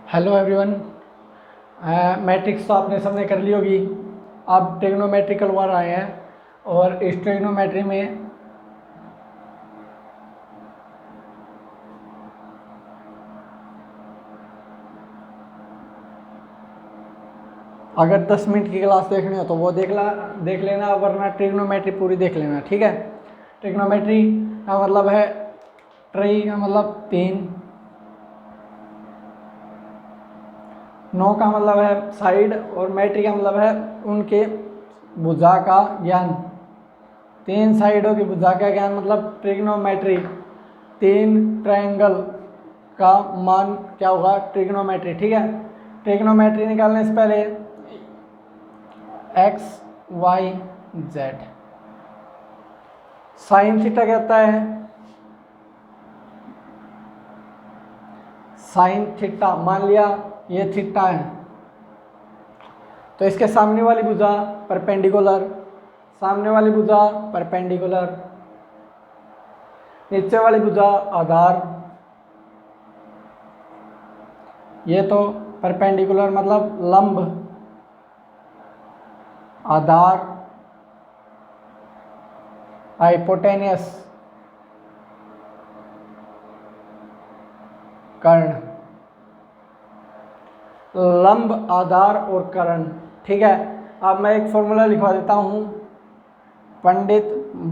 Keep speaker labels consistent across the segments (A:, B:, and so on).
A: Hello everyone. Matrix तो आपने सबने कर ली होगी। अब ट्रिग्नोमेट्रिकल वार आए हैं और इस ट्रिग्नोमेट्री में अगर 10 मिनट की क्लास देखनी हो तो वो देख लेना, वरना ट्रिग्नोमेट्री पूरी देख लेना। ठीक है। ट्रिग्नोमेट्री का मतलब है, ट्री का मतलब 3, नो का मतलब है साइड और मैट्री का मतलब है उनके भुजा का ज्ञान। 3 साइडों की भुजा का ज्ञान मतलब ट्रिग्नोमेट्री। 3 ट्रायंगल का मान क्या होगा? ट्रिग्नोमेट्री। ठीक है। ट्रिग्नोमेट्री निकालने से पहले X Y Z, sine theta क्या होता है? साइन थीटा, मान लिया ये थीटा है तो इसके सामने वाली भुजा परपेंडिकुलर, सामने वाली भुजा परपेंडिकुलर, नीचे वाली भुजा आधार। ये तो परपेंडिकुलर मतलब लंब, आधार हाइपोटेनियस कर्ण, लंब, आधार और कर्ण। ठीक है। अब मैं एक फॉर्मूला लिखवा देता हूँ। पंडित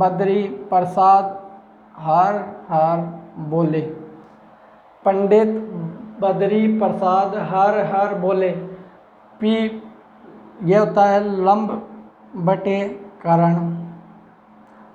A: बद्री प्रसाद हर हर बोले। पंडित बद्री प्रसाद हर हर बोले। पी ये होता है लंब बटे कर्ण।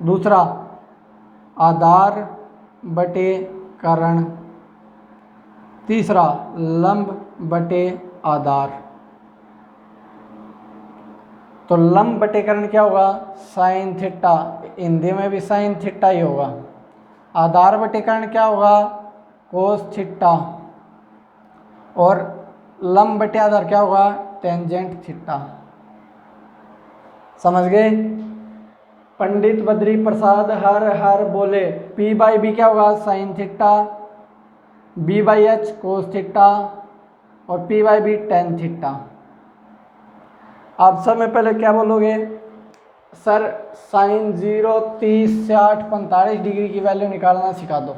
A: दूसरा आधार बटे कर्ण। तीसरा लंब बटे आधार। तो लंब बटे कर्ण क्या होगा? साइन थीटा, हिंदी में भी साइन थीटा ही होगा। आधार बटे कर्ण क्या होगा? कोस थीटा। और लंब बटे आधार क्या होगा? Tangent theta. समझ गए? पंडित बद्री प्रसाद हर हर बोले। पी बाई बी क्या होगा? Sine theta. B by H cos theta और P by B tan theta. आप सब में पहले क्या बोलोगे? सर साइन 0, 30, 60, 45 डिग्री की वैल्यू निकालना सिखा दो।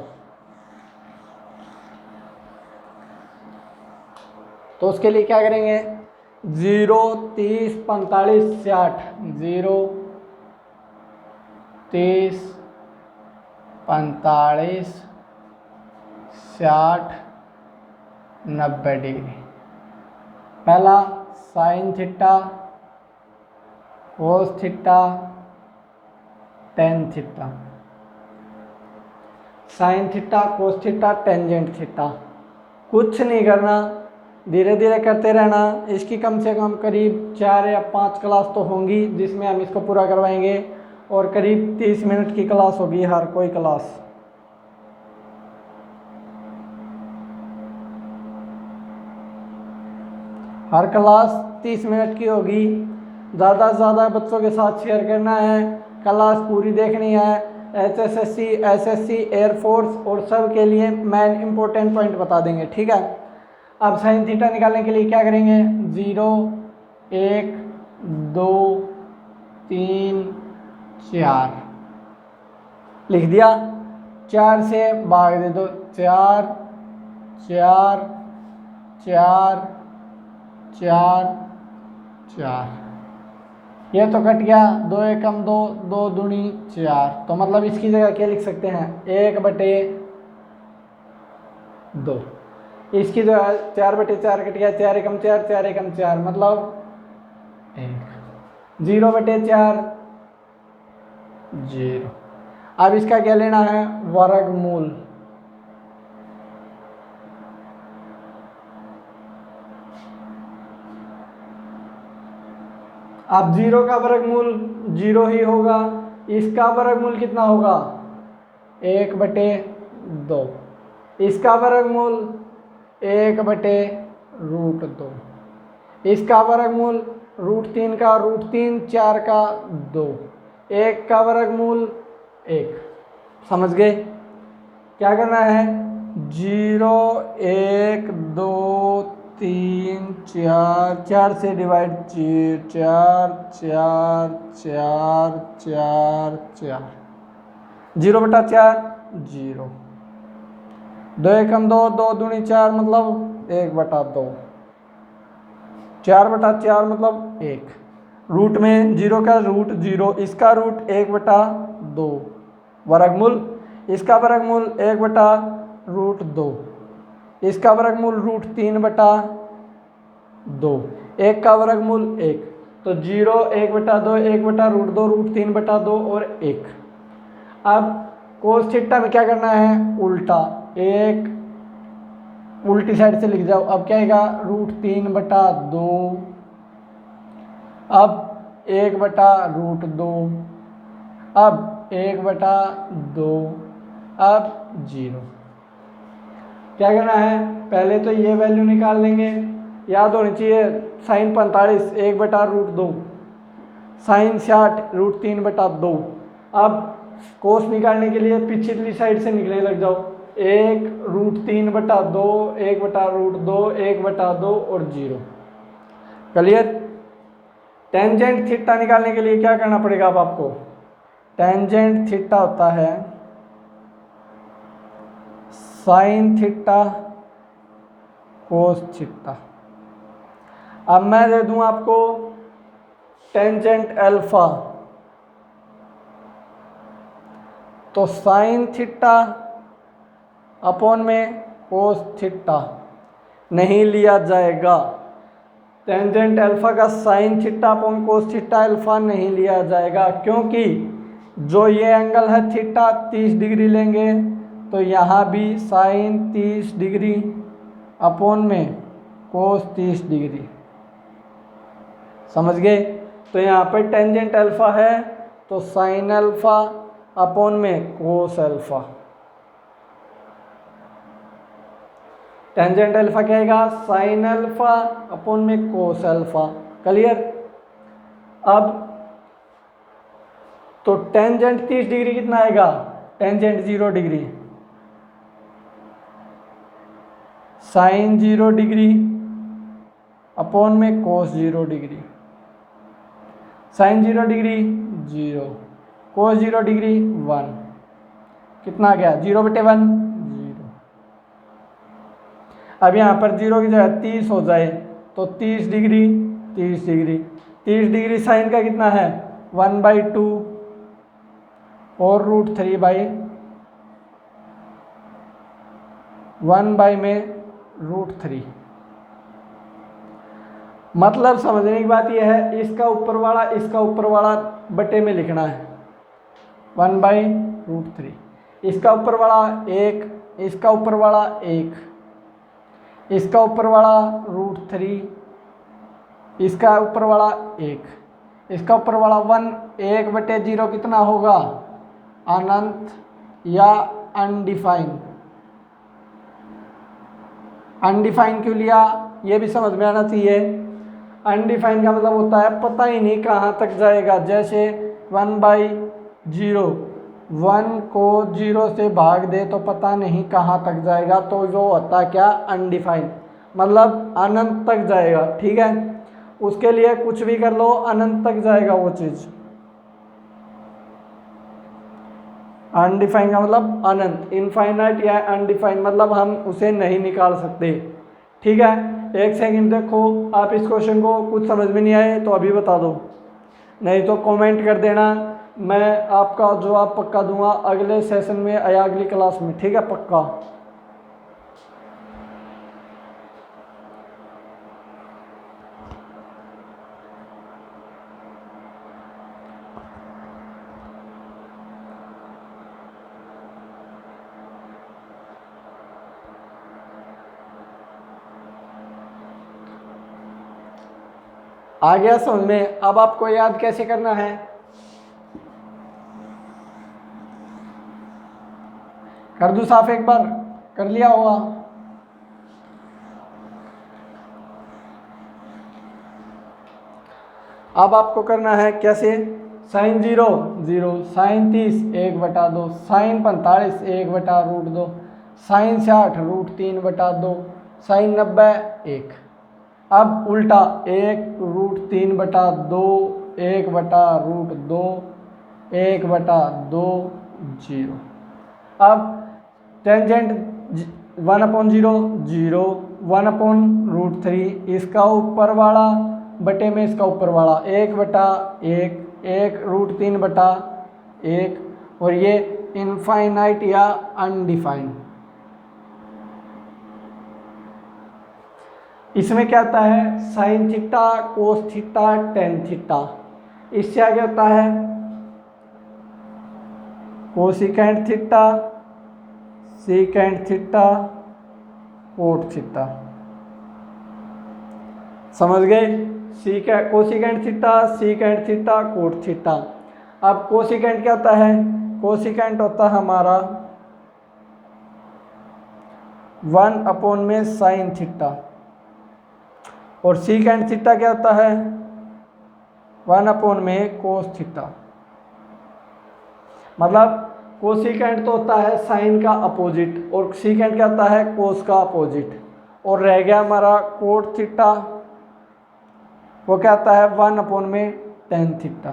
A: तो उसके लिए क्या करेंगे? 0, 30, 45, 60, 0, 30, 45, 60, 90 डिग्री। पहला sine theta, cos theta, tan theta. Sine theta, cos theta, tangent theta. कुछ नहीं करना, धीरे धीरे करते रहना। इसकी कम से कम करीब 4 या 5 क्लास तो होंगी जिसमें हम इसको पूरा करवाएंगे और करीब 30 मिनट की क्लास होगी हर कोई क्लास। हर क्लास 30 मिनट की होगी। ज़्यादा से ज़्यादा बच्चों के साथ शेयर करना है, क्लास पूरी देखनी है। HSSC, SSC, एयरफोर्स और सब के लिए मेन इंपॉर्टेंट पॉइंट बता देंगे। ठीक है। अब साइन थीटा निकालने के लिए क्या करेंगे? 0, 1, 2, 3, 4 लिख दिया। 4 से भाग दे दो। 4, 4, 4, 4, 4। ये तो कट गया। 2 एकम 2, 2 दूनी 4। तो मतलब इसकी जगह क्या लिख सकते हैं? 1 बटे 2। इसकी जगह 4 बटे 4 कट गया। 4 एकम 4, 4 एकम 4 मतलब 1। 0 बटे 4 0। अब इसका क्या लेना है? वर्गमूल। अब 0 का वर्गमूल 0 ही होगा। इसका वर्गमूल कितना होगा? 1 बटे 2। इसका वर्गमूल 1 बटे रूट 2। इसका वर्गमूल √3 का √3, 4 का 2। 1 का वर्गमूल 1। समझ गए? क्या करना है? 0, 1, 2, 3 4 4 से डिवाइड 4 4 4 4 4 0/4 0 2 एकम 2 2 दूनी 4 मतलब 1/2 4/4 मतलब 1 रूट में 0 का रूट 0 इसका रूट 1/2 वर्गमूल इसका वर्गमूल 1/√2 इसका वर्गमूल √3/2 1 का वर्गमूल 1 तो 0 1/2 1/√2 √3/2 और 1। अब कोस थीटा में क्या करना है उल्टा एक उल्टी साइड से लिख जाओ। अब क्या आएगा √3/2 अब 1/√2 अब 1/2 अब 0। क्या करना है पहले तो ये वैल्यू निकाल लेंगे याद होनी चाहिए साइन 45 1/√2 साइन 60 √3/2। अब कोस निकालने के लिए पिछली साइड से निकलने लग जाओ 1 √3/2 1/√2 1/2 और 0। क्लियर। टेंजेंट थीटा निकालने के लिए क्या करना पड़ेगा अब आपको टेंजेंट थीटा होता है साइन थीटा कोस थीटा। अब मैं दे दूं आपको टेंजेंट अल्फा तो साइन थीटा अपॉन में कोस थीटा नहीं लिया जाएगा। टेंजेंट अल्फा का sine theta upon cos theta alpha नहीं लिया जाएगा क्योंकि जो ये एंगल है थीटा 30 डिग्री लेंगे तो यहाँ भी साइन 30 डिग्री अपॉन में कोस 30 डिग्री। समझ गए। तो यहाँ पर टेंजेंट अल्फा है तो साइन अल्फा अपॉन में कोस अल्फा। टेंजेंट अल्फा क्या आएगा साइन अल्फा अपॉन में कोस अल्फा। क्लियर। अब तो टेंजेंट 30 डिग्री कितना आएगा tangent 0 degree sine 0 degree upon में कोस 0 डिग्री। साइन 0 डिग्री 0 कोस 0 डिग्री 1 कितना आ गया 0/1 0। अब यहाँ पर 0 की जगह 30 हो जाए तो 30 डिग्री 30 डिग्री 30 डिग्री साइन का कितना है 1/2 और √3 1 में √3। मतलब समझने की बात यह है इसका ऊपर वाला बटे में लिखना है 1/√3 इसका ऊपर वाला 1 इसका ऊपर वाला 1 इसका ऊपर वाला √3 इसका ऊपर वाला 1 इसका ऊपर वाला 1 1/0 कितना होगा अनंत या अनडिफाइन। अनडिफाइन क्यों लिया ये भी समझ में आना चाहिए। अनडिफाइन का मतलब होता है पता ही नहीं कहाँ तक जाएगा। जैसे 1/0 1 को 0 से भाग दे तो पता नहीं कहाँ तक जाएगा तो जो होता है क्या अनडिफाइन मतलब अनंत तक जाएगा। ठीक है उसके लिए कुछ भी कर लो अनंत तक जाएगा वो चीज़। अनडिफाइन का मतलब अनंत इनफाइनाइट या अनडिफाइन मतलब हम उसे नहीं निकाल सकते। ठीक है एक सेकंड देखो आप इस क्वेश्चन को कुछ समझ में नहीं आए तो अभी बता दो नहीं तो कमेंट कर देना मैं आपका जवाब पक्का दूंगा अगले सेशन में या अगली क्लास में। ठीक है पक्का। आ गया समझ में। अब आपको याद कैसे करना है कर दूं साफ एक बार कर लिया होगा। अब आपको करना है कैसे sine 0 0 sine 30 1/2 sine 45 1/√2 sine 60 √3/2 sine 90 1। अब उल्टा 1√3/2, 1/√2, 1/2, 0। अब टेंजेंट 1/0, 0, 1/√3, इसका ऊपर वाला बटे में इसका ऊपर वाला 1/1, 1√3/1, और ये इनफाइनाइट या अनडिफाइंड। इसमें क्या आता है, sine theta, cos theta, tan theta. इससे आगे होता है cosecant theta, secant theta, cot theta. समझ गए? Cosecant theta, secant theta, cot theta. अब कोसिकेंट क्या होता है, कोसिकेंट होता है हमारा 1 साइन थीटा, और सीकेंट थीटा क्या होता है 1 कोस थीटा। मतलब कोसिकेंट तो होता है साइन का अपोजिट, और सीकेंट क्या होता है कोस का अपोजिट। और रह गया हमारा कोट थीटा, वो क्या आता है 1/tan थीटा।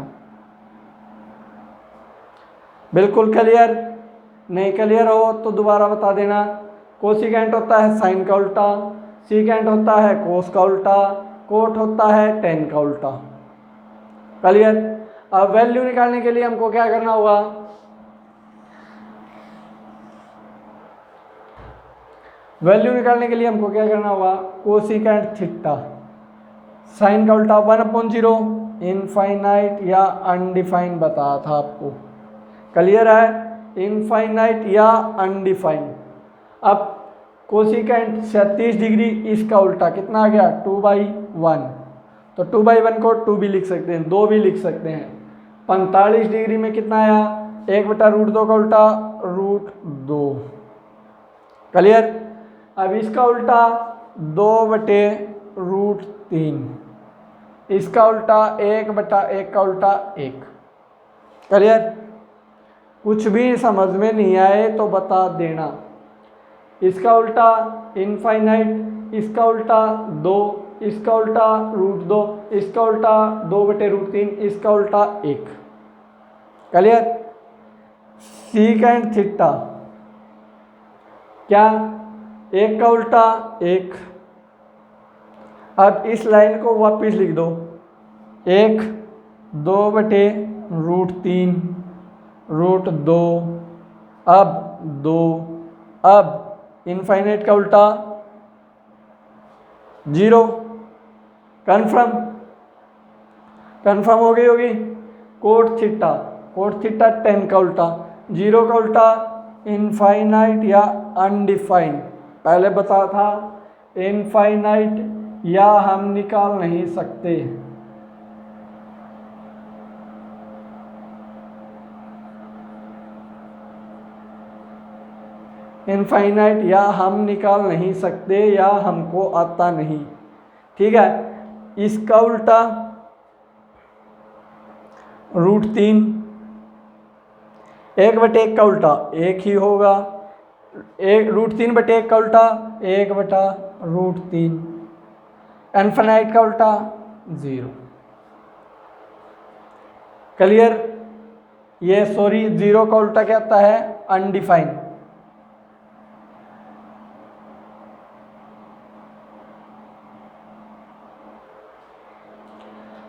A: बिल्कुल क्लियर? नहीं क्लियर हो तो दोबारा बता देना। कोसिकेंट होता है साइन का उल्टा, सीकेंट होता है कोस का उल्टा, कोट होता है टेन का उल्टा। क्लियर? अब वैल्यू निकालने के लिए हमको क्या करना होगा, वैल्यू निकालने के लिए हमको क्या करना होगा, कोसिकेंट थीटा साइन का उल्टा 1/0, इनफाइनाइट या अनडिफाइंड बताया था आपको। क्लियर है? इनफाइनाइट या अनडिफाइंड। अब कोसिकेंट 37 डिग्री, इसका उल्टा कितना आ गया 2/1, तो 2/1 को 2 भी लिख सकते हैं, 2 भी लिख सकते हैं। 45 डिग्री में कितना आया 1/√2 का उल्टा √2। क्लियर? अब इसका उल्टा 2/√3, इसका उल्टा 1/1 का उल्टा 1। क्लियर? कुछ भी समझ में नहीं आए तो बता देना। इसका उल्टा इनफाइनाइट, इसका उल्टा 2, इसका उल्टा √2, इसका उल्टा 2/√3, इसका उल्टा 1। क्लियर? सीकेंट थीटा क्या 1 का उल्टा 1। अब इस लाइन को वापस लिख दो, 1 2/√3 √2, अब 2, अब इनफाइनाइट का उल्टा 0। कन्फर्म हो गई होगी। कोट थीटा, कोट थीटा 10 का उल्टा, 0 का उल्टा इनफाइनाइट या अनडिफाइंड। पहले बता था इनफाइनाइट या हम निकाल नहीं सकते। इनफाइनाइट या हम निकाल नहीं सकते या हमको आता नहीं। ठीक है? इसका उल्टा √3, 1/1 का उल्टा 1 ही होगा, √3/1 का उल्टा 1/√3, इनफाइनाइट का उल्टा 0। क्लियर? ये 0 का उल्टा क्या आता है अनडिफाइंड।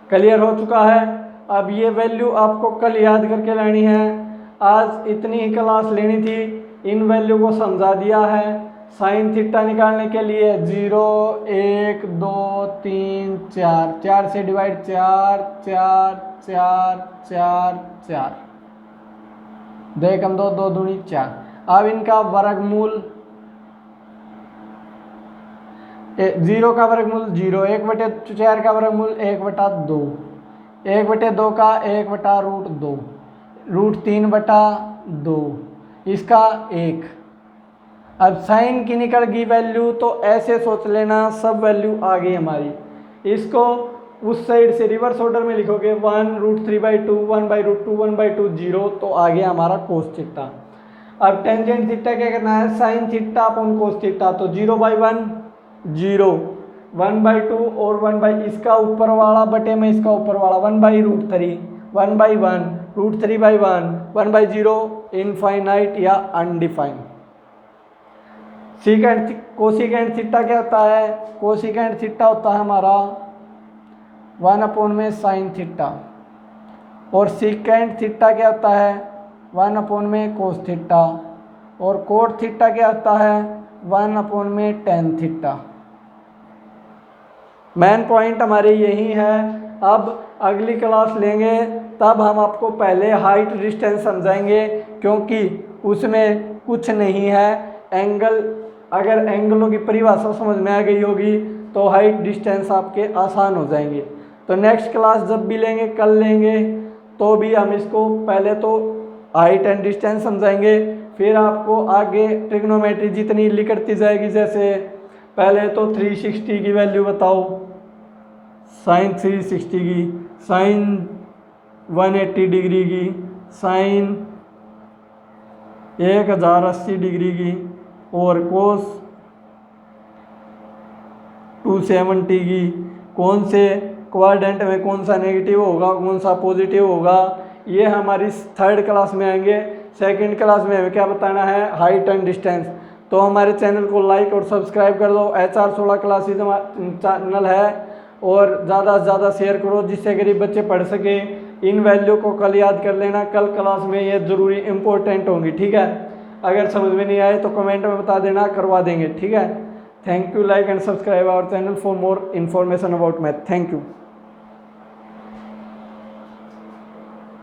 A: क्लियर हो चुका है? अब ये वैल्यू आपको कल याद करके लानी है। आज इतनी ही क्लास लेनी थी, इन वैल्यू को समझा दिया है। साइन थीटा निकालने के लिए 0 1 2 3 4, 4 से डिवाइड 4 4 4 4 4, 2 एकम 2, 2 दूनी 4। अब इनका वर्गमूल 0 का वर्गमूल 0, 1/4 का वर्गमूल 1/2, 1/2 का 1/√2, √3/2, इसका 1। अब साइन की निकल गई वैल्यू, तो ऐसे सोच लेना सब वैल्यू आ गई हमारी। इसको उस साइड से रिवर्स ऑर्डर में लिखोगे 1 √3/2, 1/√2, 1/2, 0, तो आ गया हमारा कोस थीटा। अब टेंजेंट थीटा क्या करना है, sine theta upon cos theta, तो 0/1 0, 1/2 और 1 इसका ऊपर वाला बटे में इसका ऊपर वाला 1/√3, 1/1, √3/1, 1/0, इनफाइनाइट या अनडिफाइंड। सीकेंट कोसिकेंट थीटा क्या होता है? कोसिकेंट थीटा होता है हमारा 1/sin थीटा। और सीकेंट थीटा क्या होता है? 1/cos theta. और कोट थीटा क्या होता है? 1/tan theta. मेन पॉइंट हमारे यही है। अब अगली क्लास लेंगे तब हम आपको पहले हाइट डिस्टेंस समझाएंगे, क्योंकि उसमें कुछ नहीं है। एंगल, अगर एंगलों की परिभाषा समझ में आ गई होगी तो हाइट डिस्टेंस आपके आसान हो जाएंगे। तो नेक्स्ट क्लास जब भी लेंगे, कल लेंगे, तो भी हम इसको पहले तो हाइट एंड डिस्टेंस समझाएंगे, फिर आपको आगे ट्रिग्नोमेट्री जितनी लिखती जाएगी, जैसे पहले तो 360 की वैल्यू बताओ, साइन 360 की, साइन 180 डिग्री की, साइन 1080 डिग्री की, और कोस 270 की, कौन से क्वाड्रेंट में कौन सा नेगेटिव होगा, कौन सा पॉजिटिव होगा, ये हमारी थर्ड क्लास में आएंगे। सेकंड क्लास में हमें क्या बताना है? Height and distance. तो हमारे चैनल को लाइक और सब्सक्राइब कर दो। HR 16 क्लासेज चैनल है, और ज़्यादा से ज़्यादा शेयर करो जिससे गरीब बच्चे पढ़ सके। इन वैल्यू को कल याद कर लेना, कल क्लास में ये ज़रूरी इंपॉर्टेंट होंगी, ठीक है। अगर समझ में नहीं आए तो कमेंट में बता देना, करवा देंगे, ठीक है। Thank you, like and subscribe our channel for more information about math. Thank you.